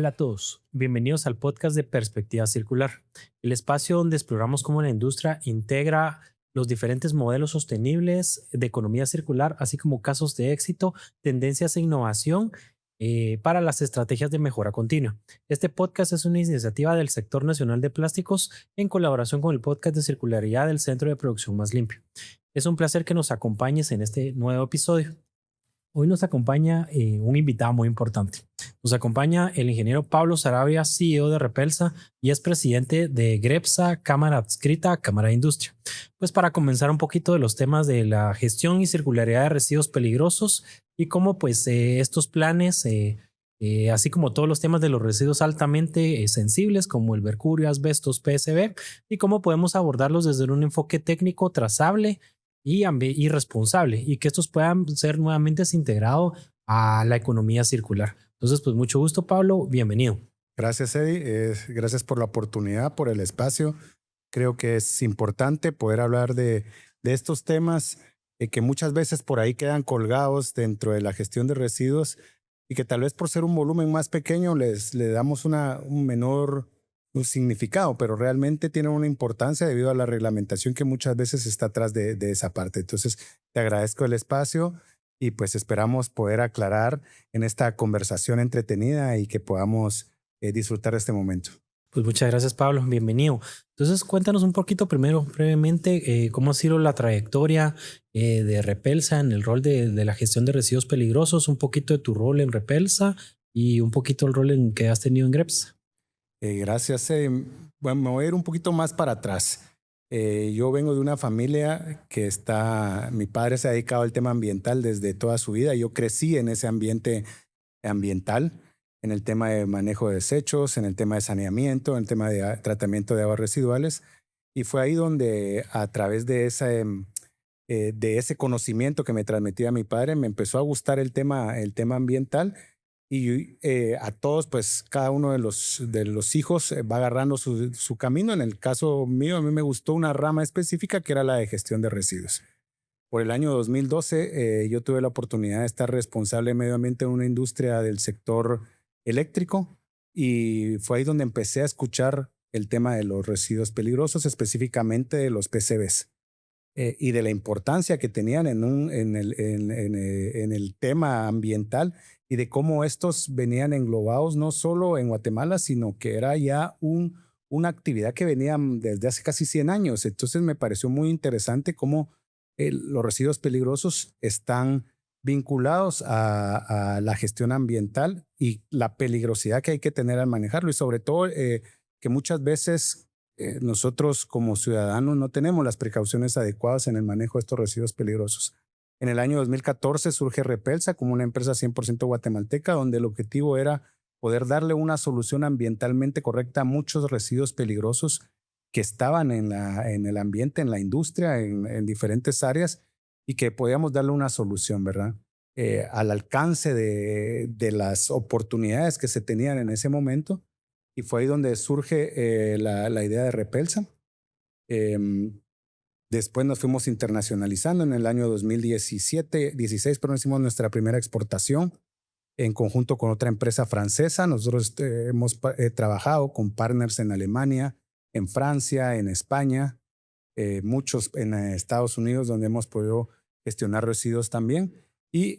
Hola a todos, bienvenidos al podcast de Perspectiva Circular, el espacio donde exploramos cómo la industria integra los diferentes modelos sostenibles de economía circular, así como casos de éxito, tendencias e innovación para las estrategias de mejora continua. Este podcast es una iniciativa del Sector Nacional de Plásticos en colaboración con el podcast de circularidad del Centro de Producción Más Limpio. Es un placer que nos acompañes en este nuevo episodio. Hoy nos acompaña un invitado muy importante. Nos acompaña el ingeniero Pablo Saravia, CEO de Repelsa y es presidente de GREPSA, Cámara Adscrita a Cámara de Industria. Pues para comenzar un poquito de los temas de la gestión y circularidad de residuos peligrosos y cómo pues estos planes, así como todos los temas de los residuos altamente sensibles como el mercurio, asbestos, PSB, y cómo podemos abordarlos desde un enfoque técnico trazable y responsable y que estos puedan ser nuevamente integrados a la economía circular. Entonces, pues mucho gusto, Pablo, bienvenido. Gracias, Eddie. Gracias por la oportunidad, por el espacio. Creo que es importante poder hablar de estos temas que muchas veces por ahí quedan colgados dentro de la gestión de residuos y que tal vez por ser un volumen más pequeño le damos un menor un significado, pero realmente tienen una importancia debido a la reglamentación que muchas veces está atrás de esa parte. Entonces, te agradezco el espacio y pues esperamos poder aclarar en esta conversación entretenida y que podamos disfrutar de este momento. Pues muchas gracias, Pablo, bienvenido. Entonces, cuéntanos un poquito primero, brevemente, cómo ha sido la trayectoria de Repelsa en el rol de la gestión de residuos peligrosos, un poquito de tu rol en Repelsa y un poquito el rol que has tenido en GREPS. Gracias. Bueno, me voy a ir un poquito más para atrás. Yo vengo de una familia mi padre se ha dedicado al tema ambiental desde toda su vida. Yo crecí en ese ambiente ambiental, en el tema de manejo de desechos, en el tema de saneamiento, en el tema de tratamiento de aguas residuales. Y fue ahí donde a través de ese conocimiento que me transmitía mi padre, me empezó a gustar el tema ambiental y a todos, pues cada uno de los hijos va agarrando su camino. En el caso mío, a mí me gustó una rama específica que era la de gestión de residuos. Por el año 2012, yo tuve la oportunidad de estar responsable de medio ambiente en una industria del sector eléctrico y fue ahí donde empecé a escuchar el tema de los residuos peligrosos, específicamente de los PCBs. Y de la importancia que tenían en el tema ambiental y de cómo estos venían englobados no solo en Guatemala, sino que era ya una actividad que venía desde hace casi 100 años. Entonces me pareció muy interesante cómo los residuos peligrosos están vinculados a la gestión ambiental y la peligrosidad que hay que tener al manejarlo y sobre todo que muchas veces nosotros como ciudadanos no tenemos las precauciones adecuadas en el manejo de estos residuos peligrosos. En el año 2014 surge Repelsa como una empresa 100% guatemalteca, donde el objetivo era poder darle una solución ambientalmente correcta a muchos residuos peligrosos que estaban en el ambiente, en la industria, en diferentes áreas, y que podíamos darle una solución, ¿verdad? Al alcance de las oportunidades que se tenían en ese momento. Y fue ahí donde surge la idea de Repelsa. Em, Después nos fuimos internacionalizando. En el año 2016, pero hicimos nuestra primera exportación en conjunto con otra empresa francesa. Nosotros hemos trabajado con partners en Alemania, en Francia, en España, muchos en Estados Unidos, donde hemos podido gestionar residuos también. Y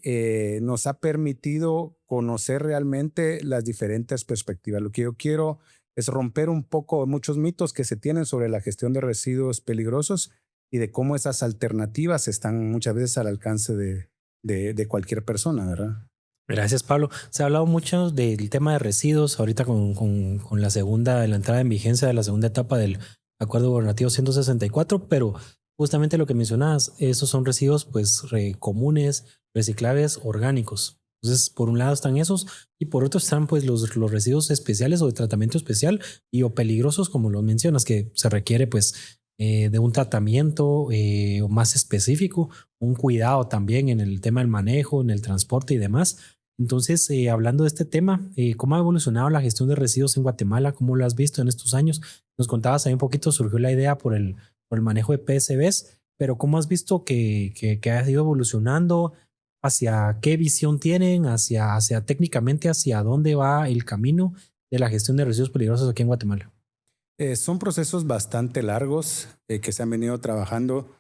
nos ha permitido conocer realmente las diferentes perspectivas. Lo que yo quiero es romper un poco muchos mitos que se tienen sobre la gestión de residuos peligrosos y de cómo esas alternativas están muchas veces al alcance de cualquier persona, ¿verdad? Gracias, Pablo. Se ha hablado mucho del tema de residuos ahorita con la entrada en vigencia de la segunda etapa del Acuerdo Gubernativo 164, pero justamente lo que mencionabas, esos son residuos pues comunes, reciclables, orgánicos. Entonces, por un lado están esos y por otro están pues los residuos especiales o de tratamiento especial y o peligrosos, como lo mencionas, que se requiere pues de un tratamiento más específico, un cuidado también en el tema del manejo, en el transporte y demás. Entonces, hablando de este tema, ¿cómo ha evolucionado la gestión de residuos en Guatemala? ¿Cómo lo has visto en estos años? Nos contabas ahí un poquito, surgió la idea por el manejo de PSBs, pero ¿cómo has visto que ha ido evolucionando? ¿Hacia qué visión tienen? Hacia técnicamente hacia dónde va el camino? de la gestión de residuos peligrosos aquí en Guatemala? Son procesos bastante largos que se han venido trabajando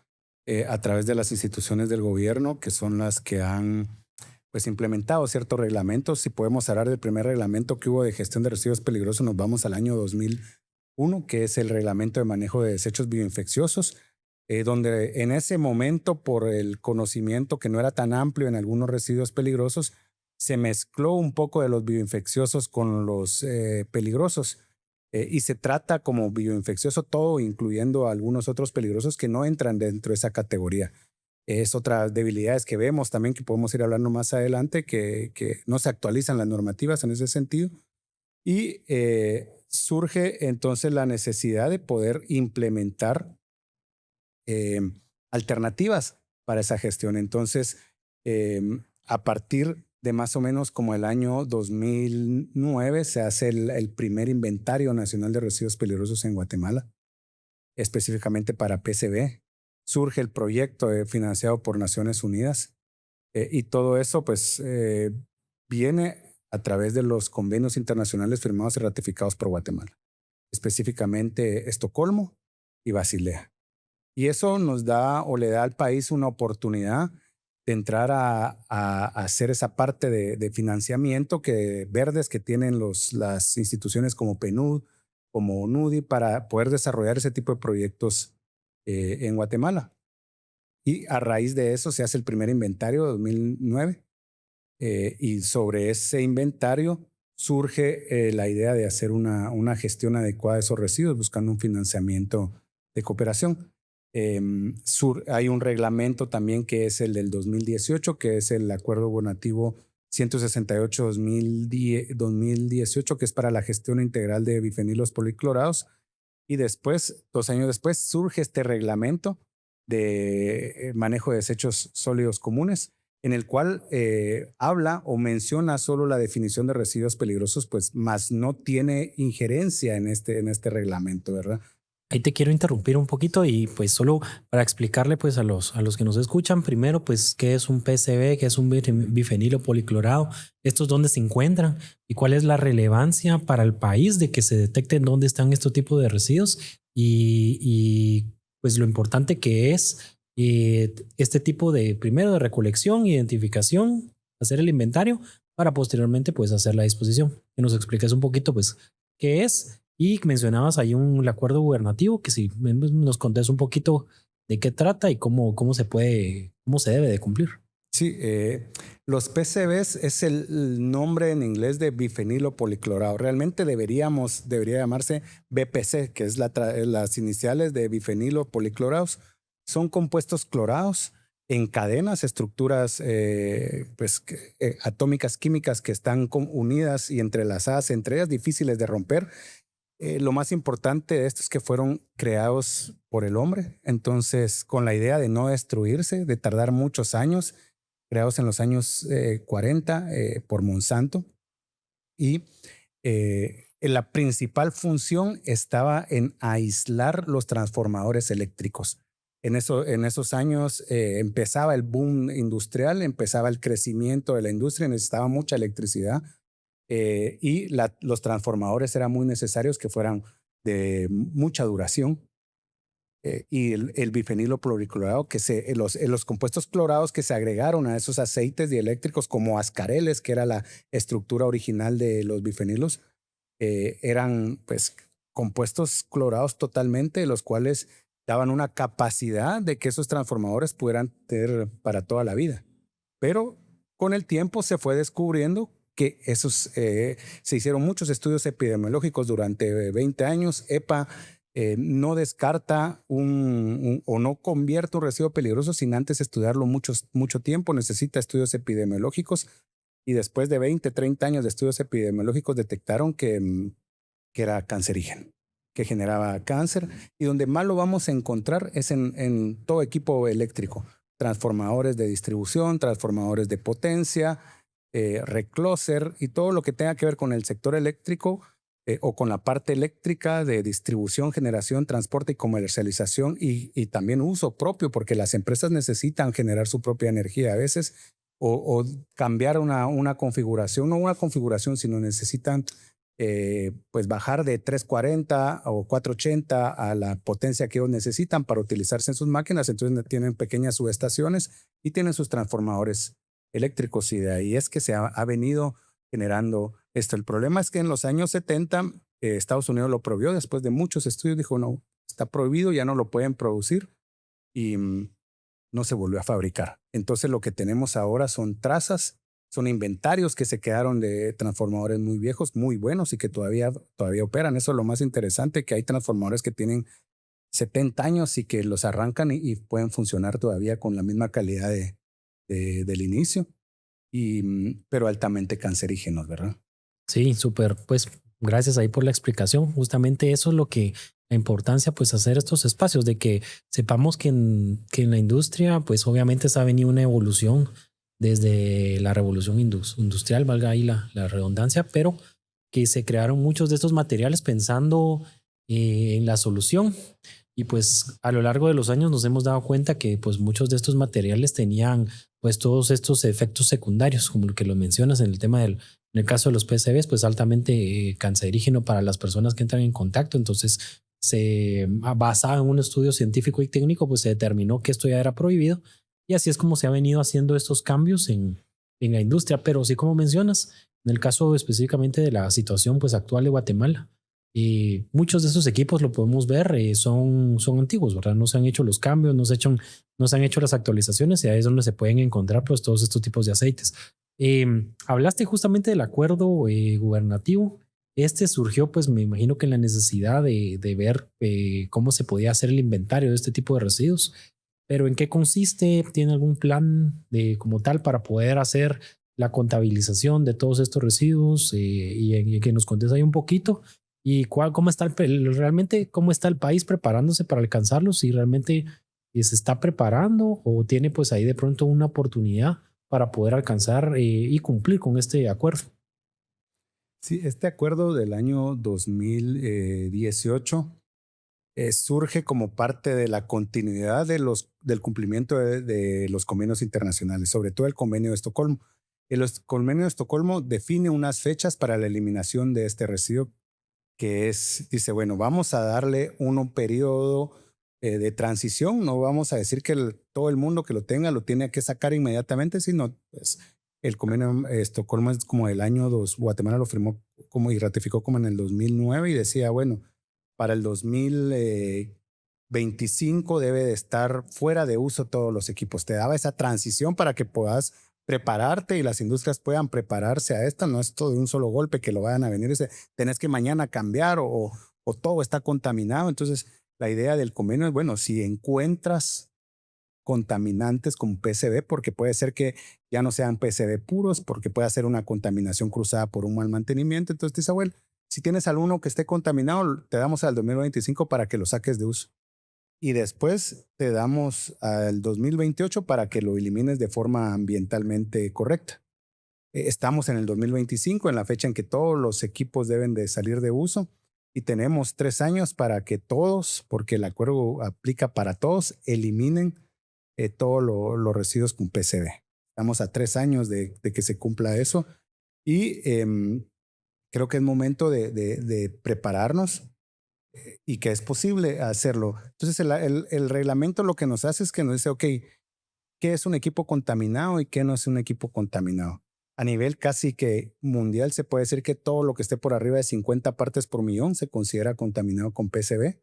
a través de las instituciones del gobierno, que son las que han pues implementado ciertos reglamentos. Si podemos hablar del primer reglamento que hubo de gestión de residuos peligrosos, nos vamos al año 2001, que es el reglamento de manejo de desechos bioinfecciosos, donde en ese momento, por el conocimiento que no era tan amplio en algunos residuos peligrosos, se mezcló un poco de los bioinfecciosos con los peligrosos. Y se trata como bioinfeccioso todo, incluyendo algunos otros peligrosos que no entran dentro de esa categoría. Es otra debilidades que vemos también, que podemos ir hablando más adelante, que no se actualizan las normativas en ese sentido. Y surge entonces la necesidad de poder implementar eh, alternativas para esa gestión. Entonces, a partir de más o menos como el año 2009 se hace el primer inventario nacional de residuos peligrosos en Guatemala, específicamente para PCB. Surge el proyecto financiado por Naciones Unidas y todo eso pues viene a través de los convenios internacionales firmados y ratificados por Guatemala, específicamente Estocolmo y Basilea. Y eso nos da o le da al país una oportunidad de entrar a hacer esa parte de financiamiento verdes que tienen las instituciones como PNUD, como NUDI, para poder desarrollar ese tipo de proyectos en Guatemala. Y a raíz de eso se hace el primer inventario de 2009 y sobre ese inventario surge la idea de hacer una gestión adecuada de esos residuos buscando un financiamiento de cooperación. Hay un reglamento también que es el del 2018, que es el Acuerdo Gubernativo 168-2018, que es para la gestión integral de bifenilos policlorados. Y después, 2 años después, surge este reglamento de manejo de desechos sólidos comunes, en el cual habla o menciona solo la definición de residuos peligrosos, pues más no tiene injerencia en este reglamento, ¿verdad? Ahí te quiero interrumpir un poquito y pues solo para explicarle pues a los que nos escuchan primero pues qué es un PCB, qué es un bifenilo policlorado, estos dónde se encuentran y cuál es la relevancia para el país de que se detecten dónde están estos tipos de residuos y pues lo importante que es este tipo de primero de recolección, identificación, hacer el inventario para posteriormente pues hacer la disposición. Que nos expliques un poquito pues qué es. Y mencionabas ahí un acuerdo gubernativo, que si nos contés un poquito de qué trata y cómo se debe de cumplir. Sí, los PCBs es el nombre en inglés de bifenilo policlorado. Realmente debería llamarse BPC, que es las iniciales de bifenilo policlorados. Son compuestos clorados en cadenas, estructuras atómicas químicas que están unidas y entrelazadas entre ellas, difíciles de romper. Lo más importante de esto es que fueron creados por el hombre, entonces con la idea de no destruirse, de tardar muchos años, creados en los años 40 por Monsanto. Y la principal función estaba en aislar los transformadores eléctricos. En esos años empezaba el boom industrial, empezaba el crecimiento de la industria, necesitaba mucha electricidad. Y los transformadores eran muy necesarios que fueran de mucha duración. Y el bifenilo policlorado, los compuestos clorados que se agregaron a esos aceites dieléctricos como ascareles, que era la estructura original de los bifenilos, eran pues compuestos clorados totalmente, los cuales daban una capacidad de que esos transformadores pudieran tener para toda la vida. Pero con el tiempo se fue descubriendo que se hicieron muchos estudios epidemiológicos durante 20 años. EPA no descarta o no convierte un residuo peligroso sin antes estudiarlo mucho tiempo. Necesita estudios epidemiológicos y después de 20, 30 años de estudios epidemiológicos detectaron que era cancerígeno, que generaba cáncer, y donde más lo vamos a encontrar es en todo equipo eléctrico, transformadores de distribución, transformadores de potencia, recloser y todo lo que tenga que ver con el sector eléctrico o con la parte eléctrica de distribución, generación, transporte y comercialización y también uso propio, porque las empresas necesitan generar su propia energía a veces o cambiar una configuración, no una configuración, sino necesitan pues bajar de 340 o 480 a la potencia que ellos necesitan para utilizarse en sus máquinas. Entonces tienen pequeñas subestaciones y tienen sus transformadores eléctricos, y de ahí es que se ha venido generando esto. El problema es que en los años 70 Estados Unidos lo prohibió. Después de muchos estudios dijo no, está prohibido, ya no lo pueden producir, y no se volvió a fabricar. Entonces lo que tenemos ahora son trazas, son inventarios que se quedaron de transformadores muy viejos, muy buenos y que todavía operan. Eso es lo más interesante, que hay transformadores que tienen 70 años y que los arrancan y pueden funcionar todavía con la misma calidad del inicio, pero altamente cancerígenos, ¿verdad? Sí, súper. Pues gracias ahí por la explicación. Justamente eso es lo que la importancia, pues hacer estos espacios de que sepamos que en la industria, pues obviamente se ha venido una evolución desde la revolución industrial, valga ahí la redundancia, pero que se crearon muchos de estos materiales pensando en la solución. Y pues a lo largo de los años nos hemos dado cuenta que pues muchos de estos materiales tenían pues todos estos efectos secundarios, como lo que lo mencionas en el tema en el caso de los PCBs, pues altamente cancerígeno para las personas que entran en contacto. Entonces, basado en un estudio científico y técnico, pues se determinó que esto ya era prohibido, y así es como se ha venido haciendo estos cambios en la industria. Pero sí, como mencionas, en el caso específicamente de la situación pues actual de Guatemala, y muchos de esos equipos lo podemos ver, son antiguos, ¿verdad? No se han hecho los cambios, no se han hecho las actualizaciones, y ahí es donde se pueden encontrar pues todos estos tipos de aceites. Hablaste justamente del acuerdo gubernativo. Este surgió, pues me imagino que en la necesidad de ver cómo se podía hacer el inventario de este tipo de residuos. Pero ¿en qué consiste? ¿Tiene algún plan como tal para poder hacer la contabilización de todos estos residuos? Y que nos contes ahí un poquito. ¿Y cómo está realmente cómo está el país preparándose para alcanzarlos? Si realmente se está preparando o tiene pues ahí de pronto una oportunidad para poder alcanzar y cumplir con este acuerdo. Sí, este acuerdo del año 2018 surge como parte de la continuidad del cumplimiento de los convenios internacionales, sobre todo el convenio de Estocolmo. El convenio de Estocolmo define unas fechas para la eliminación de este residuo, dice, bueno, vamos a darle un periodo de transición. No vamos a decir que todo el mundo que lo tenga lo tiene que sacar inmediatamente, sino pues el convenio de Estocolmo es como el año 2, Guatemala lo firmó como y ratificó como en el 2009, y decía, bueno, para el 2025 debe de estar fuera de uso todos los equipos. Te daba esa transición para que puedas prepararte y las industrias puedan prepararse a esta. No es todo de un solo golpe que lo vayan a venir. Tenés que mañana cambiar o todo está contaminado. Entonces, la idea del convenio es, bueno, si encuentras contaminantes como PCB, porque puede ser que ya no sean PCB puros, porque puede ser una contaminación cruzada por un mal mantenimiento. Entonces, dice, bueno, si tienes alguno que esté contaminado, te damos al 2025 para que lo saques de uso. Y después te damos al 2028 para que lo elimines de forma ambientalmente correcta. Estamos en el 2025, en la fecha en que todos los equipos deben de salir de uso, y tenemos 3 años para que todos, porque el acuerdo aplica para todos, eliminen todos los residuos con PCB. Estamos a 3 años de que se cumpla eso, y creo que es momento de prepararnos y que es posible hacerlo. Entonces el reglamento lo que nos hace es que nos dice, ok, ¿qué es un equipo contaminado y qué no es un equipo contaminado? A nivel casi que mundial se puede decir que todo lo que esté por arriba de 50 partes por millón se considera contaminado con PCB,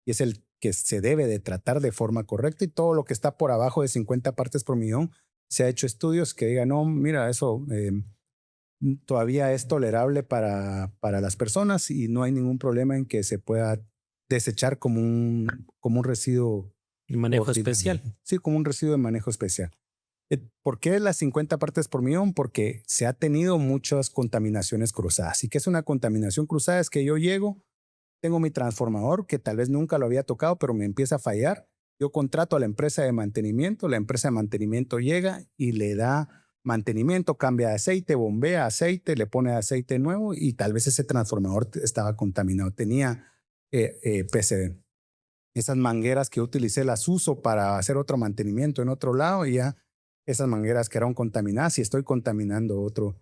y es el que se debe de tratar de forma correcta, y todo lo que está por abajo de 50 partes por millón se ha hecho estudios que digan, no, mira, eso todavía es tolerable para las personas y no hay ningún problema en que se pueda desechar como un residuo. El manejo especial. Sí, como un residuo de manejo especial. ¿Por qué las 50 partes por millón? Porque se ha tenido muchas contaminaciones cruzadas. ¿Y qué es una contaminación cruzada? Es que yo llego, tengo mi transformador que tal vez nunca lo había tocado, pero me empieza a fallar. Yo contrato a la empresa de mantenimiento llega y le da mantenimiento, cambia de aceite, bombea aceite, le pone aceite nuevo, y tal vez ese transformador estaba contaminado, tenía PCB. Esas mangueras que utilicé las uso para hacer otro mantenimiento en otro lado, y ya esas mangueras quedaron contaminadas y estoy contaminando otro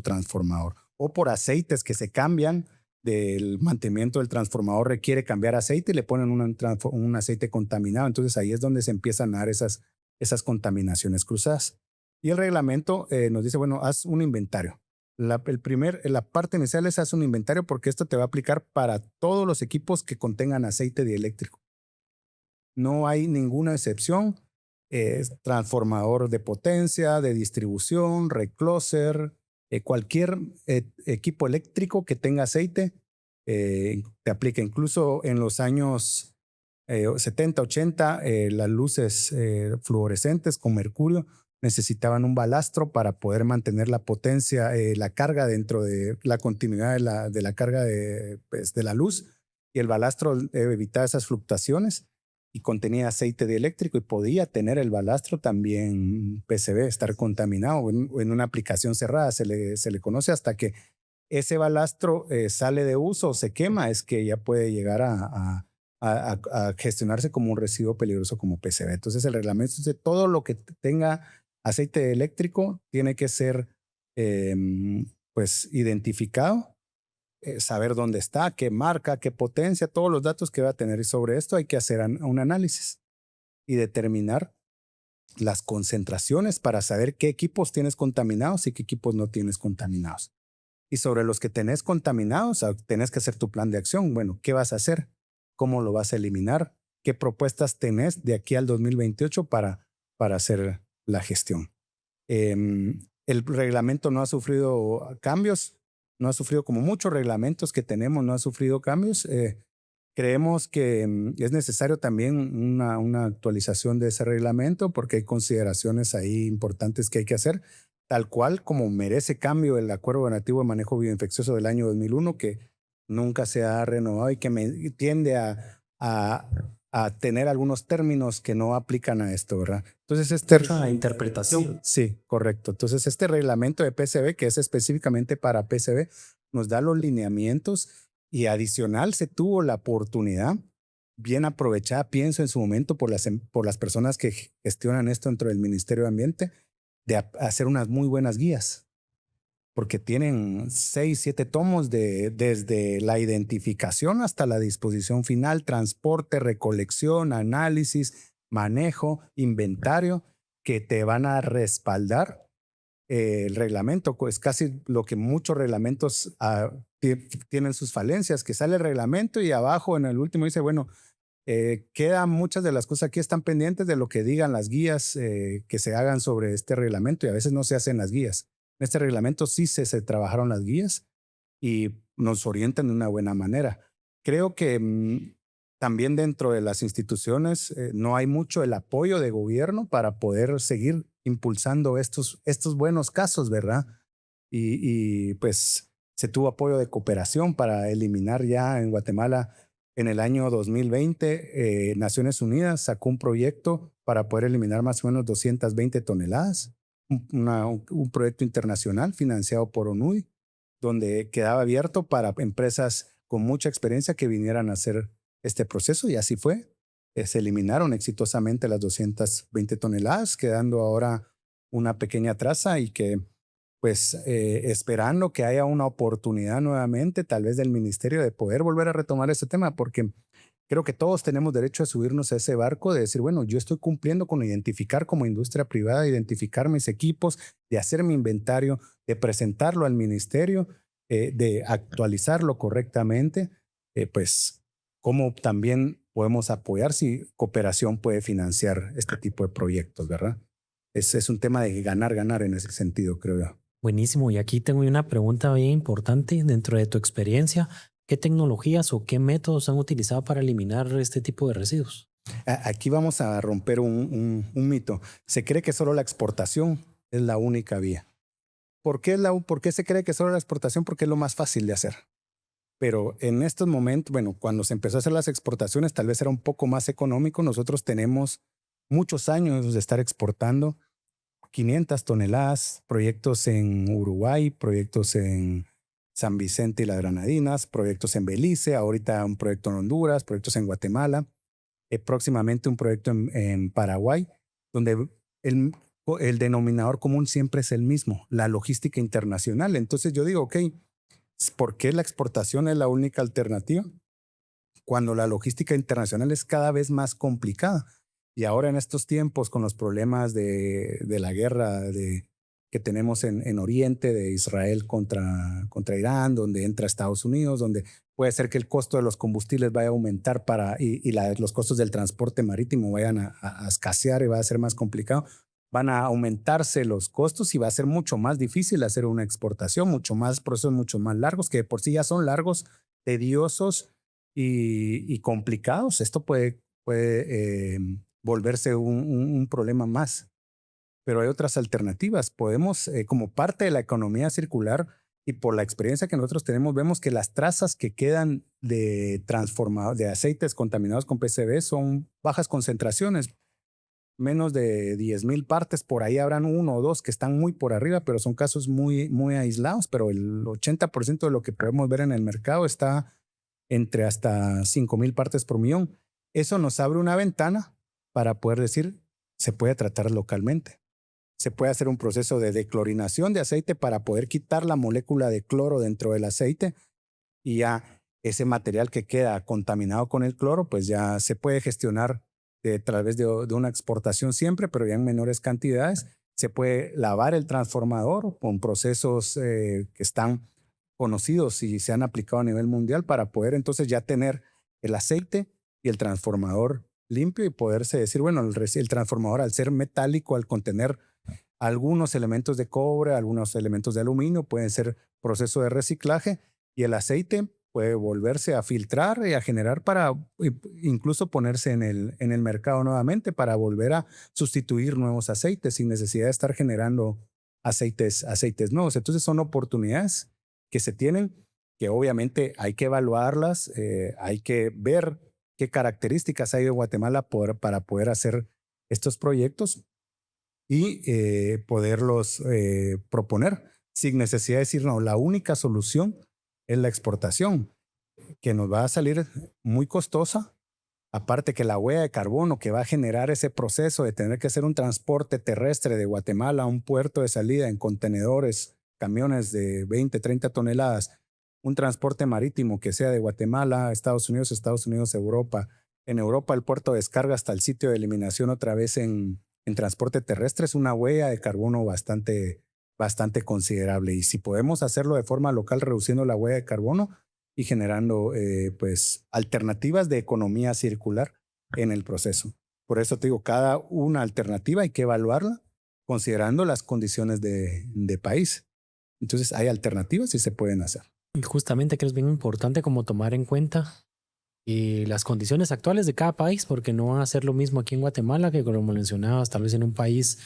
transformador. o por aceites que se cambian. Del mantenimiento del transformador requiere cambiar aceite y le ponen un aceite contaminado. Entonces ahí es donde se empiezan a dar esas contaminaciones cruzadas. Y el reglamento nos dice, bueno, haz un inventario. La parte inicial es haz un inventario porque esto te va a aplicar para todos los equipos que contengan aceite dieléctrico. No hay ninguna excepción. Transformador de potencia, de distribución, recloser, cualquier equipo eléctrico que tenga aceite te aplica. Incluso en los años 70, 80, las luces fluorescentes con mercurio necesitaban un balastro para poder mantener la potencia, la carga dentro de la continuidad de la carga pues, de la luz. Y el balastro evitaba esas fluctuaciones y contenía aceite dieléctrico y podía tener el balastro también PCB, estar contaminado en una aplicación cerrada. Se le conoce hasta que ese balastro sale de uso o se quema, es que ya puede llegar a gestionarse como un residuo peligroso como PCB. Entonces el reglamento dice todo lo que tenga aceite eléctrico tiene que ser pues identificado, saber dónde está, qué marca, qué potencia, todos los datos que va a tener. Y sobre esto hay que hacer un análisis y determinar las concentraciones para saber qué equipos tienes contaminados y qué equipos no tienes contaminados. Y sobre los que tenés contaminados, tenés que hacer tu plan de acción. Bueno, ¿qué vas a hacer? ¿Cómo lo vas a eliminar? ¿Qué propuestas tenés de aquí al 2028 para hacer la gestión? El reglamento no ha sufrido cambios, no ha sufrido como muchos reglamentos que tenemos, no ha sufrido cambios. Creemos que es necesario también una actualización de ese reglamento porque hay consideraciones ahí importantes que hay que hacer, tal cual como merece cambio el Acuerdo Gubernativo de Manejo Bioinfeccioso del año 2001, que nunca se ha renovado y que tiende a tener algunos términos que no aplican a esto, ¿verdad? Entonces, Mucha interpretación. Sí, correcto. Entonces, este reglamento de PCB, que es específicamente para PCB, nos da los lineamientos y adicional se tuvo la oportunidad, bien aprovechada, pienso en su momento por las personas que gestionan esto dentro del Ministerio de Ambiente, de hacer unas muy buenas guías, porque tienen 6, 7 tomos desde la identificación hasta la disposición final, transporte, recolección, análisis, manejo, inventario, que te van a respaldar el reglamento. Es casi lo que muchos reglamentos tienen sus falencias, que sale el reglamento y abajo en el último dice, bueno, quedan muchas de las cosas aquí están pendientes de lo que digan las guías que se hagan sobre este reglamento y a veces no se hacen las guías. En este reglamento sí se trabajaron las guías y nos orientan de una buena manera. Creo que también dentro de las instituciones no hay mucho el apoyo de gobierno para poder seguir impulsando estos buenos casos, ¿verdad? Y pues se tuvo apoyo de cooperación para eliminar ya en Guatemala. En el año 2020, Naciones Unidas sacó un proyecto para poder eliminar más o menos 220 toneladas, un proyecto internacional financiado por ONUDI, donde quedaba abierto para empresas con mucha experiencia que vinieran a hacer este proceso y así fue. Se eliminaron exitosamente las 220 toneladas, quedando ahora una pequeña traza y que pues esperando que haya una oportunidad nuevamente, tal vez del ministerio, de poder volver a retomar este tema, porque creo que todos tenemos derecho a subirnos a ese barco, de decir, bueno, yo estoy cumpliendo con identificar como industria privada, identificar mis equipos, de hacer mi inventario, de presentarlo al ministerio, de actualizarlo correctamente, pues cómo también podemos apoyar si cooperación puede financiar este tipo de proyectos, ¿verdad? Es un tema de ganar, ganar en ese sentido, creo yo. Buenísimo. Y aquí tengo una pregunta bien importante dentro de tu experiencia. ¿Qué tecnologías o qué métodos han utilizado para eliminar este tipo de residuos? Aquí vamos a romper un mito. Se cree que solo la exportación es la única vía. ¿Por qué se cree que solo la exportación? Porque es lo más fácil de hacer. Pero en estos momentos, bueno, cuando se empezó a hacer las exportaciones, tal vez era un poco más económico. Nosotros tenemos muchos años de estar exportando 500 toneladas, proyectos en Uruguay, proyectos en San Vicente y las Granadinas, proyectos en Belice, ahorita un proyecto en Honduras, proyectos en Guatemala, próximamente un proyecto en Paraguay, donde el denominador común siempre es el mismo, la logística internacional. Entonces yo digo, ok, ¿por qué la exportación es la única alternativa? Cuando la logística internacional es cada vez más complicada. Y ahora en estos tiempos, con los problemas de la guerra que tenemos en Oriente, de Israel contra Irán, donde entra Estados Unidos, donde puede ser que el costo de los combustibles vaya a aumentar los costos del transporte marítimo vayan a escasear y va a ser más complicado, van a aumentarse los costos y va a ser mucho más difícil hacer una exportación, procesos mucho más largos, que de por sí ya son largos, tediosos y complicados. Esto puede volverse un problema más. Pero hay otras alternativas. Podemos, como parte de la economía circular y por la experiencia que nosotros tenemos, vemos que las trazas que quedan de aceites contaminados con PCB son bajas concentraciones, menos de 10,000 partes. Por ahí habrán uno o dos que están muy por arriba, pero son casos muy, muy aislados. Pero el 80% de lo que podemos ver en el mercado está entre hasta 5,000 partes por millón. Eso nos abre una ventana para poder decir, se puede tratar localmente. Se puede hacer un proceso de declorinación de aceite para poder quitar la molécula de cloro dentro del aceite y ya ese material que queda contaminado con el cloro, pues ya se puede gestionar a través de una exportación siempre, pero ya en menores cantidades. Se puede lavar el transformador con procesos que están conocidos y se han aplicado a nivel mundial para poder entonces ya tener el aceite y el transformador limpio y poderse decir, bueno, el transformador al ser metálico, al contener algunos elementos de cobre, algunos elementos de aluminio, pueden ser proceso de reciclaje y el aceite puede volverse a filtrar y a generar para incluso ponerse en el mercado nuevamente para volver a sustituir nuevos aceites sin necesidad de estar generando aceites nuevos. Entonces son oportunidades que se tienen, que obviamente hay que evaluarlas, hay que ver qué características hay de Guatemala para poder hacer estos proyectos y poderlos proponer sin necesidad de decir, no, la única solución es la exportación, que nos va a salir muy costosa. Aparte que la huella de carbono que va a generar ese proceso de tener que hacer un transporte terrestre de Guatemala a un puerto de salida en contenedores, camiones de 20, 30 toneladas, un transporte marítimo que sea de Guatemala a Estados Unidos, Europa. En Europa el puerto de descarga hasta el sitio de eliminación otra vez en transporte terrestre es una huella de carbono bastante considerable. Y si podemos hacerlo de forma local, reduciendo la huella de carbono y generando pues alternativas de economía circular en el proceso. Por eso te digo, cada una alternativa hay que evaluarla considerando las condiciones de país. Entonces hay alternativas y se pueden hacer. Y justamente que es bien importante como tomar en cuenta las condiciones actuales de cada país, porque no van a ser lo mismo aquí en Guatemala que como mencionabas, tal vez en un país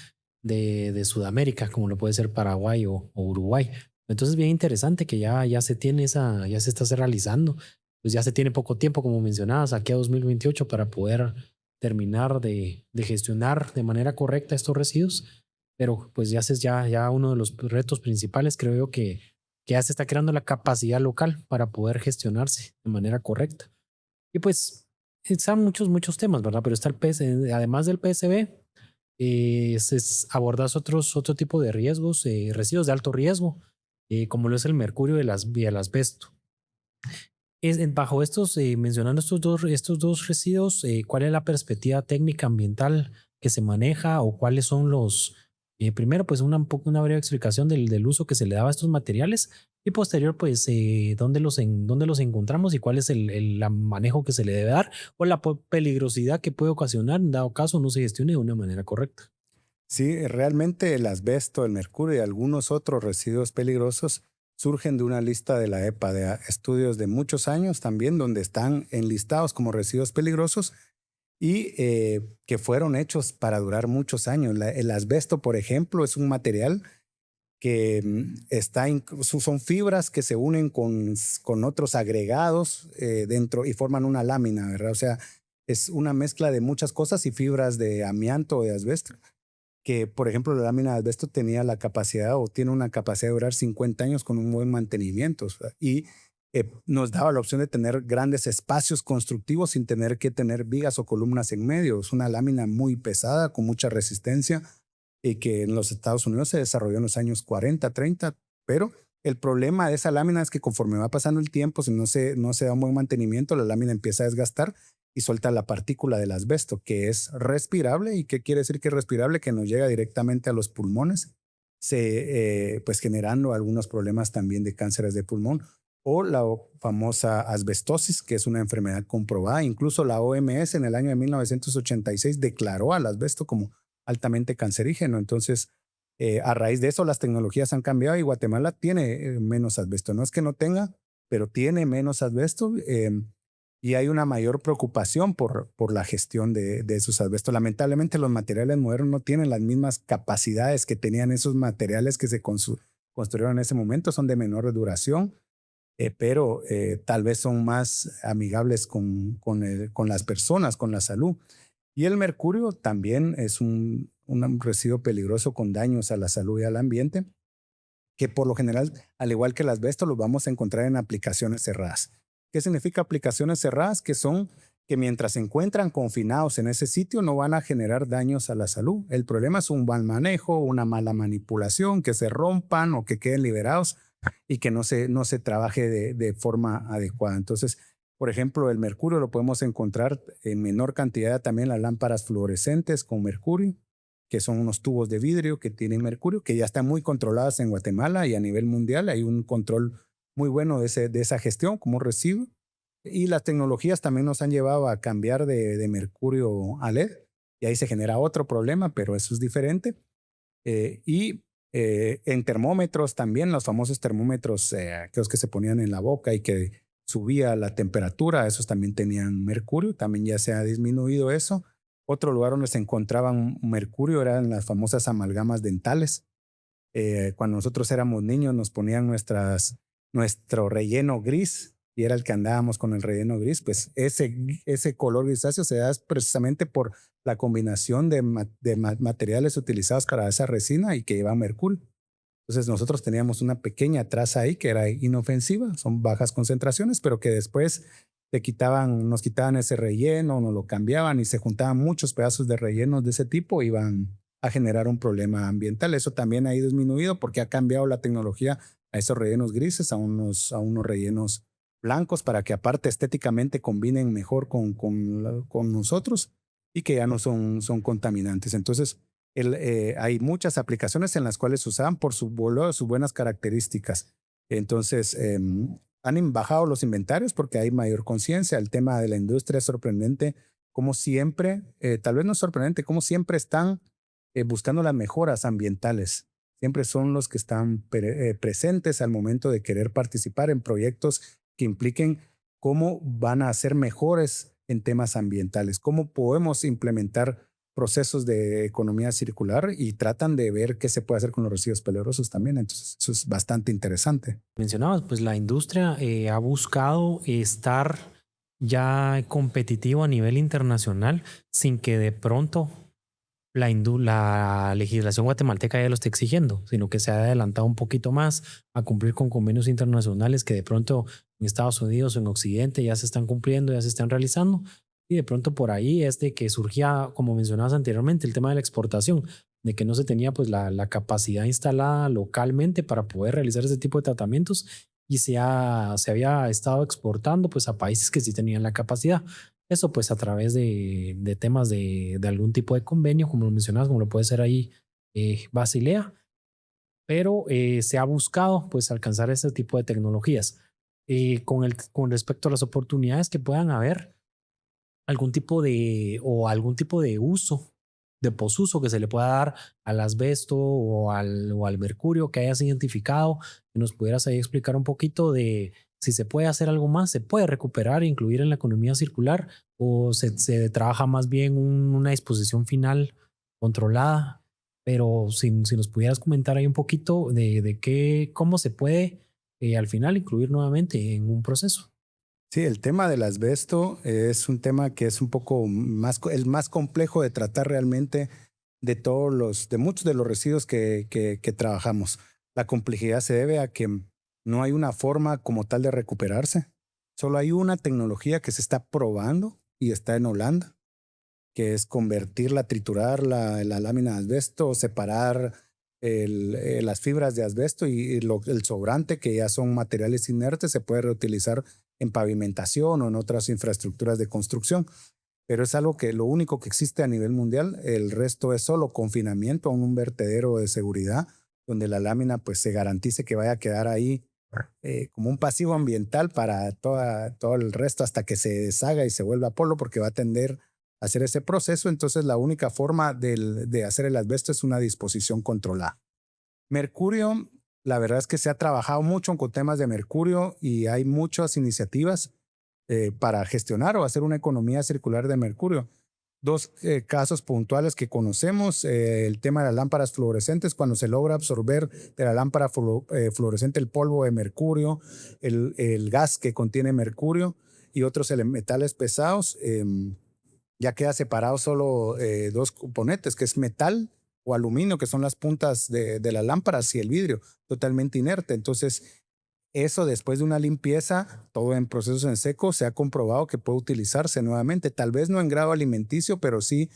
de Sudamérica, como lo puede ser Paraguay o Uruguay. Entonces, bien interesante que ya se tiene ya se está realizando. Pues ya se tiene poco tiempo, como mencionabas, aquí a 2028 para poder terminar de gestionar de manera correcta estos residuos. Pero pues ya uno de los retos principales, creo yo, que ya se está creando la capacidad local para poder gestionarse de manera correcta. Y pues están muchos temas, ¿verdad? Pero está además del PSB, abordas otro tipo de riesgos, residuos de alto riesgo, como lo es el mercurio y el asbesto. Bajo mencionando estos dos residuos, ¿cuál es la perspectiva técnica ambiental que se maneja o cuáles son primero, pues una breve explicación del uso que se le daba a estos materiales y posterior, pues, dónde los encontramos y cuál es el manejo que se le debe dar o la peligrosidad que puede ocasionar en dado caso no se gestione de una manera correcta? Sí, realmente el asbesto, el mercurio y algunos otros residuos peligrosos surgen de una lista de la EPA, de estudios de muchos años también, donde están enlistados como residuos peligrosos y que fueron hechos para durar muchos años. El asbesto, por ejemplo, es un material que son fibras que se unen con otros agregados dentro y forman una lámina, ¿verdad? O sea, es una mezcla de muchas cosas y fibras de amianto o de asbesto, que por ejemplo la lámina de asbesto tenía la capacidad o tiene una capacidad de durar 50 años con un buen mantenimiento, ¿verdad? Y nos daba la opción de tener grandes espacios constructivos sin tener que tener vigas o columnas en medio. Es una lámina muy pesada, con mucha resistencia y que en los Estados Unidos se desarrolló en los años 40, 30, pero el problema de esa lámina es que conforme va pasando el tiempo, si no se da un buen mantenimiento, la lámina empieza a desgastar y suelta la partícula del asbesto, que es respirable. ¿Y qué quiere decir que es respirable? Que nos llega directamente a los pulmones, pues generando algunos problemas también de cánceres de pulmón, o la famosa asbestosis, que es una enfermedad comprobada. Incluso la OMS en el año de 1986 declaró al asbesto como altamente cancerígeno. Entonces, a raíz de eso, las tecnologías han cambiado y Guatemala tiene menos asbesto. No es que no tenga, pero tiene menos asbesto. Y hay una mayor preocupación por la gestión de esos asbestos. Lamentablemente, los materiales modernos no tienen las mismas capacidades que tenían esos materiales que se construyeron en ese momento. Son de menor duración, pero tal vez son más amigables con las personas, con la salud. Y el mercurio también es un residuo peligroso con daños a la salud y al ambiente, que por lo general, al igual que el asbesto, los vamos a encontrar en aplicaciones cerradas. ¿Qué significa aplicaciones cerradas? Que son que mientras se encuentran confinados en ese sitio no van a generar daños a la salud. El problema es un mal manejo, una mala manipulación, que se rompan o que queden liberados y que no se trabaje de forma adecuada. Entonces, por ejemplo, el mercurio lo podemos encontrar en menor cantidad también en las lámparas fluorescentes con mercurio, que son unos tubos de vidrio que tienen mercurio, que ya están muy controladas en Guatemala y a nivel mundial. Hay un control muy bueno de esa gestión como residuo. Y las tecnologías también nos han llevado a cambiar de mercurio a LED, y ahí se genera otro problema, pero eso es diferente. En termómetros también, los famosos termómetros, aquellos que se ponían en la boca y que subía la temperatura, esos también tenían mercurio, también ya se ha disminuido eso. Otro lugar donde se encontraban mercurio eran las famosas amalgamas dentales. Cuando nosotros éramos niños nos ponían nuestro relleno gris y era el que andábamos con el relleno gris, pues ese color grisáceo se da precisamente por la combinación de materiales utilizados para esa resina y que lleva mercurio. Entonces nosotros teníamos una pequeña traza ahí que era inofensiva, son bajas concentraciones, pero que después nos quitaban ese relleno, nos lo cambiaban y se juntaban muchos pedazos de rellenos de ese tipo, iban a generar un problema ambiental. Eso también ha ido disminuido porque ha cambiado la tecnología a esos rellenos grises, a unos rellenos blancos, para que aparte estéticamente combinen mejor con nosotros y que ya no son contaminantes. Entonces, hay muchas aplicaciones en las cuales se usaban por sus buenas características. Entonces, han bajado los inventarios porque hay mayor conciencia. El tema de la industria es sorprendente, como siempre, tal vez no es sorprendente, como siempre están buscando las mejoras ambientales. Siempre son los que están presentes al momento de querer participar en proyectos que impliquen cómo van a ser mejores en temas ambientales, cómo podemos implementar procesos de economía circular y tratan de ver qué se puede hacer con los residuos peligrosos también. Entonces, eso es bastante interesante. Mencionabas, pues la industria ha buscado estar ya competitivo a nivel internacional sin que de pronto la legislación guatemalteca ya lo esté exigiendo, sino que se ha adelantado un poquito más a cumplir con convenios internacionales que de pronto en Estados Unidos o en Occidente ya se están cumpliendo, ya se están realizando. Y de pronto por ahí es de que surgía, como mencionabas anteriormente, el tema de la exportación, de que no se tenía pues la capacidad instalada localmente para poder realizar ese tipo de tratamientos y se había estado exportando pues a países que sí tenían la capacidad. Eso pues a través de temas de algún tipo de convenio, como lo mencionabas, como lo puede ser ahí Basilea, pero se ha buscado pues alcanzar este tipo de tecnologías. Con respecto a las oportunidades que puedan haber, algún tipo de uso, de posuso que se le pueda dar al asbesto o al mercurio que hayas identificado, que nos pudieras ahí explicar un poquito de si se puede hacer algo más, se puede recuperar e incluir en la economía circular o se trabaja más bien una disposición final controlada. Pero si nos pudieras comentar ahí un poquito cómo se puede al final incluir nuevamente en un proceso. Sí, el tema del asbesto es un tema que es un poco el más complejo de tratar realmente de muchos de los residuos que trabajamos. La complejidad se debe a que no hay una forma como tal de recuperarse. Solo hay una tecnología que se está probando y está en Holanda, que es convertirla, triturar la lámina de asbesto, separar las fibras de asbesto y el sobrante, que ya son materiales inertes, se puede reutilizar en pavimentación o en otras infraestructuras de construcción. Pero es algo que lo único que existe a nivel mundial. El resto es solo confinamiento a un vertedero de seguridad donde la lámina pues se garantice que vaya a quedar ahí como un pasivo ambiental para todo el resto hasta que se deshaga y se vuelva polvo, porque va a tender a hacer ese proceso. Entonces la única forma de hacer el asbesto es una disposición controlada. Mercurio, la verdad es que se ha trabajado mucho con temas de mercurio y hay muchas iniciativas para gestionar o hacer una economía circular de mercurio. Dos casos puntuales que conocemos, el tema de las lámparas fluorescentes, cuando se logra absorber de la lámpara fluorescente el polvo de mercurio, el gas que contiene mercurio y otros metales pesados, ya queda separado solo dos componentes, que es metal o aluminio, que son las puntas de las lámparas, y el vidrio, totalmente inerte. Entonces, eso después de una limpieza, todo en procesos en seco, se ha comprobado que puede utilizarse nuevamente, tal vez no en grado alimenticio, pero sí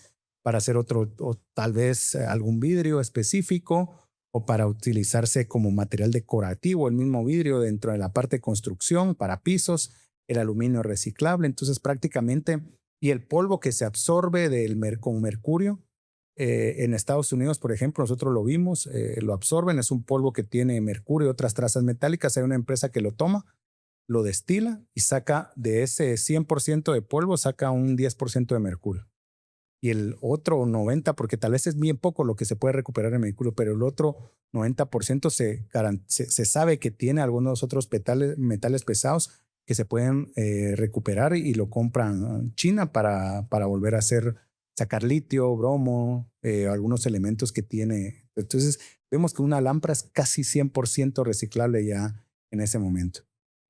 para hacer otro, o tal vez algún vidrio específico, o para utilizarse como material decorativo, el mismo vidrio dentro de la parte de construcción, para pisos, el aluminio reciclable. Entonces prácticamente, y el polvo que se absorbe con mercurio, en Estados Unidos, por ejemplo, nosotros lo vimos, lo absorben, es un polvo que tiene mercurio y otras trazas metálicas. Hay una empresa que lo toma, lo destila y saca de ese 100% de polvo, saca un 10% de mercurio. Y el otro 90%, porque tal vez es bien poco lo que se puede recuperar en mercurio, pero el otro 90% se sabe que tiene algunos otros metales pesados que se pueden recuperar, y lo compran China para volver a sacar litio, bromo, algunos elementos que tiene. Entonces vemos que una lámpara es casi 100% reciclable ya en ese momento.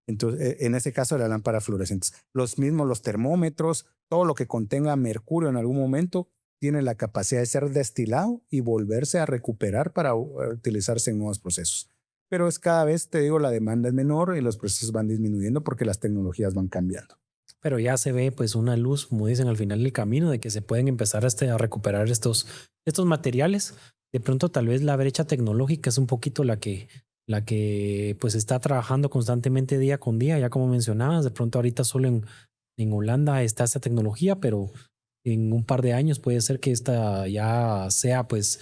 Entonces, en ese caso, las lámparas fluorescentes. Los mismos, los termómetros, todo lo que contenga mercurio en algún momento tiene la capacidad de ser destilado y volverse a recuperar para utilizarse en nuevos procesos. Pero es cada vez, te digo, la demanda es menor y los procesos van disminuyendo porque las tecnologías van cambiando. Pero ya se ve pues una luz, como dicen, al final del camino, de que se pueden empezar a recuperar estos materiales. De pronto tal vez la brecha tecnológica es un poquito la que pues está trabajando constantemente día con día, ya como mencionabas. De pronto ahorita solo en Holanda está esta tecnología, pero en un par de años puede ser que esta ya sea pues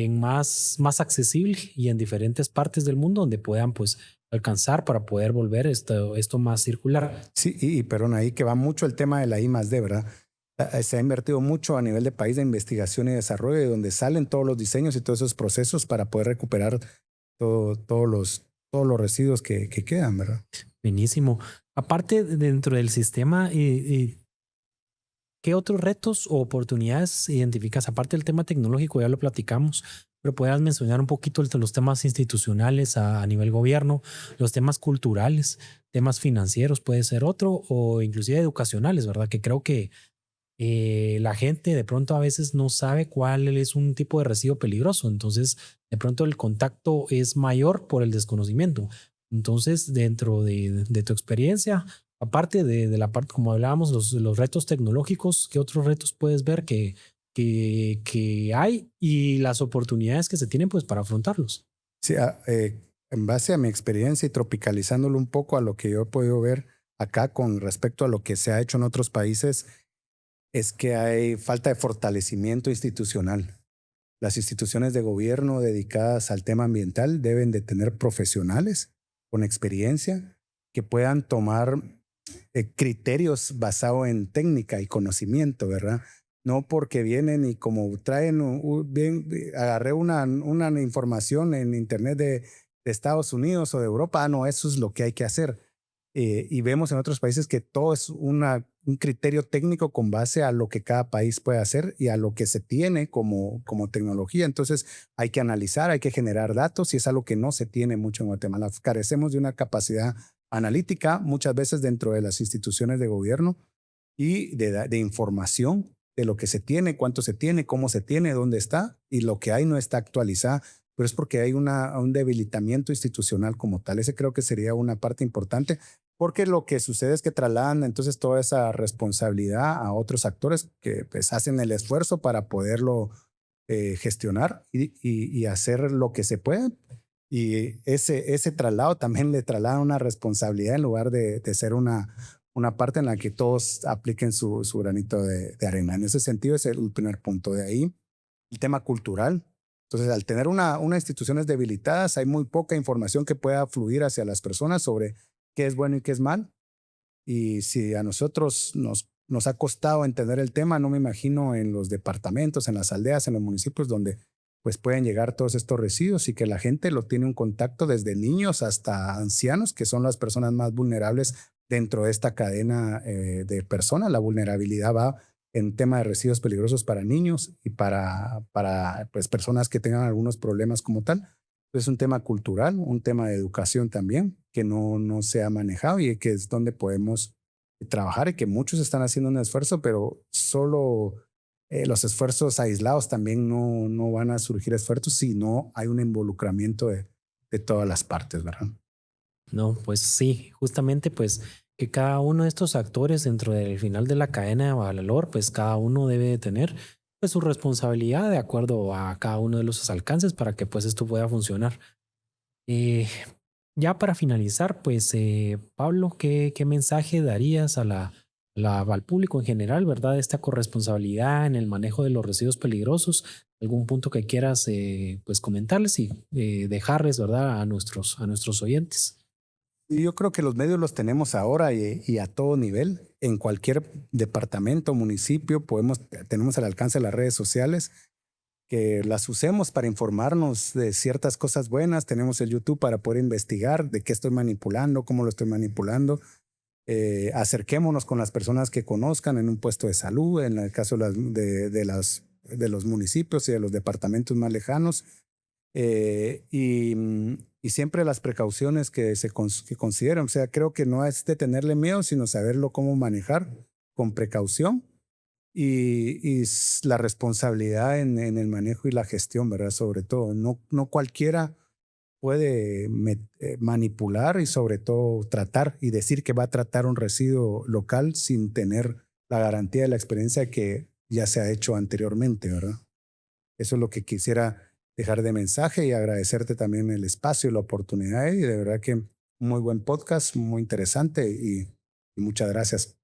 más accesible y en diferentes partes del mundo donde puedan pues alcanzar para poder volver esto más circular. Sí, perdón, ahí que va mucho el tema de la I+D, ¿verdad? Se ha invertido mucho a nivel de país de investigación y desarrollo, de donde salen todos los diseños y todos esos procesos para poder recuperar todos los residuos que quedan, ¿verdad? Buenísimo. Aparte, dentro del sistema, ¿qué otros retos o oportunidades identificas? Aparte del tema tecnológico, ya lo platicamos, pero podrías mencionar un poquito los temas institucionales a nivel gobierno, los temas culturales, temas financieros puede ser otro, o inclusive educacionales, ¿verdad? Que creo que la gente de pronto a veces no sabe cuál es un tipo de residuo peligroso. Entonces, de pronto el contacto es mayor por el desconocimiento. Entonces, dentro de tu experiencia, aparte de la parte, como hablábamos, los retos tecnológicos, ¿qué otros retos puedes ver que hay y las oportunidades que se tienen pues para afrontarlos? Sí, en base a mi experiencia y tropicalizándolo un poco a lo que yo he podido ver acá con respecto a lo que se ha hecho en otros países, es que hay falta de fortalecimiento institucional. Las instituciones de gobierno dedicadas al tema ambiental deben de tener profesionales con experiencia que puedan tomar criterios basados en técnica y conocimiento, ¿verdad? No porque vienen y como traen, agarré una información en internet de Estados Unidos o de Europa, no, eso es lo que hay que hacer. Y vemos en otros países que todo es un criterio técnico con base a lo que cada país puede hacer y a lo que se tiene como tecnología. Entonces hay que analizar, hay que generar datos, y es algo que no se tiene mucho en Guatemala. Carecemos de una capacidad analítica muchas veces dentro de las instituciones de gobierno y de información de lo que se tiene, cuánto se tiene, cómo se tiene, dónde está, y lo que hay no está actualizada, pero es porque hay un debilitamiento institucional como tal. Ese creo que sería una parte importante, porque lo que sucede es que trasladan entonces toda esa responsabilidad a otros actores que pues hacen el esfuerzo para poderlo gestionar y hacer lo que se puede. Y ese traslado también le traslada una responsabilidad en lugar de ser una parte en la que todos apliquen su granito de arena. En ese sentido es el primer punto. De ahí, el tema cultural. Entonces, al tener unas instituciones debilitadas, hay muy poca información que pueda fluir hacia las personas sobre qué es bueno y qué es mal. Y si a nosotros nos ha costado entender el tema, no me imagino en los departamentos, en las aldeas, en los municipios donde pues pueden llegar todos estos residuos y que la gente lo tiene un contacto desde niños hasta ancianos, que son las personas más vulnerables dentro de esta cadena de personas. La vulnerabilidad va en tema de residuos peligrosos para niños y para pues, personas que tengan algunos problemas como tal. Es un tema cultural, un tema de educación también, que no se ha manejado y que es donde podemos trabajar y que muchos están haciendo un esfuerzo, pero solo los esfuerzos aislados también no van a surgir esfuerzos si no hay un involucramiento de todas las partes, ¿verdad? No, pues sí, justamente pues que cada uno de estos actores dentro del final de la cadena de valor, pues cada uno debe de tener pues su responsabilidad de acuerdo a cada uno de los alcances para que pues esto pueda funcionar. Eh, ya para finalizar, pues Pablo, ¿qué mensaje darías a al público en general, verdad? Esta corresponsabilidad en el manejo de los residuos peligrosos, algún punto que quieras pues comentarles y dejarles, ¿verdad? A nuestros oyentes. Y yo creo que los medios los tenemos ahora y a todo nivel. En cualquier departamento, municipio, tenemos al alcance de las redes sociales, que las usemos para informarnos de ciertas cosas buenas. Tenemos el YouTube para poder investigar de qué estoy manipulando, cómo lo estoy manipulando. Acerquémonos con las personas que conozcan en un puesto de salud, en el caso de los municipios y de los departamentos más lejanos. Y siempre las precauciones que consideran. O sea, creo que no es de tenerle miedo, sino saberlo cómo manejar con precaución y la responsabilidad en el manejo y la gestión, ¿verdad? Sobre todo, no cualquiera puede manipular y sobre todo tratar y decir que va a tratar un residuo local sin tener la garantía de la experiencia que ya se ha hecho anteriormente, ¿verdad? Eso es lo que quisiera dejar de mensaje y agradecerte también el espacio y la oportunidad. Y de verdad que muy buen podcast, muy interesante y muchas gracias.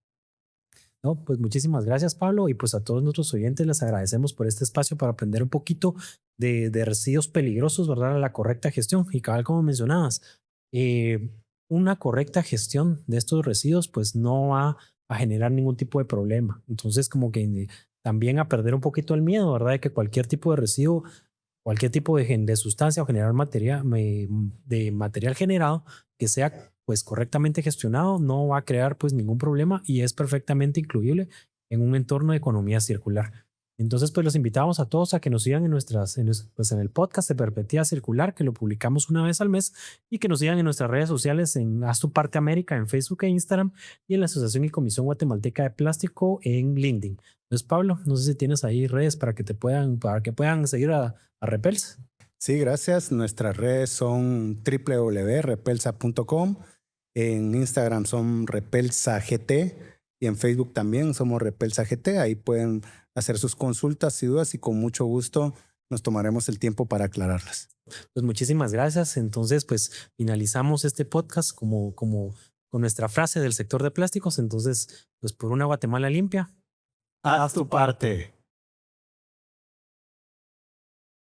No, pues muchísimas gracias, Pablo, y pues a todos nuestros oyentes les agradecemos por este espacio para aprender un poquito de residuos peligrosos, ¿verdad? La correcta gestión. Y cabal, como mencionabas, eh, una correcta gestión de estos residuos pues no va a generar ningún tipo de problema. Entonces, como que también a perder un poquito el miedo, ¿verdad? De que cualquier tipo de residuo, cualquier tipo de sustancia o generar de material generado que sea pues correctamente gestionado no va a crear pues ningún problema y es perfectamente incluible en un entorno de economía circular. Entonces pues los invitamos a todos a que nos sigan pues, en el podcast de Perspectiva Circular, que lo publicamos una vez al mes, y que nos sigan en nuestras redes sociales en Haz tu Parte América en Facebook e Instagram, y en la Asociación y Comisión Guatemalteca de Plástico en LinkedIn. Entonces, Pablo, no sé si tienes ahí redes para que puedan seguir a Repels. Sí, gracias. Nuestras redes son www.repelsa.com. En Instagram son RepelsaGT y en Facebook también somos RepelsaGT. Ahí pueden hacer sus consultas y dudas y con mucho gusto nos tomaremos el tiempo para aclararlas. Pues muchísimas gracias. Entonces, pues finalizamos este podcast como con nuestra frase del sector de plásticos. Entonces, pues por una Guatemala limpia. Haz tu parte.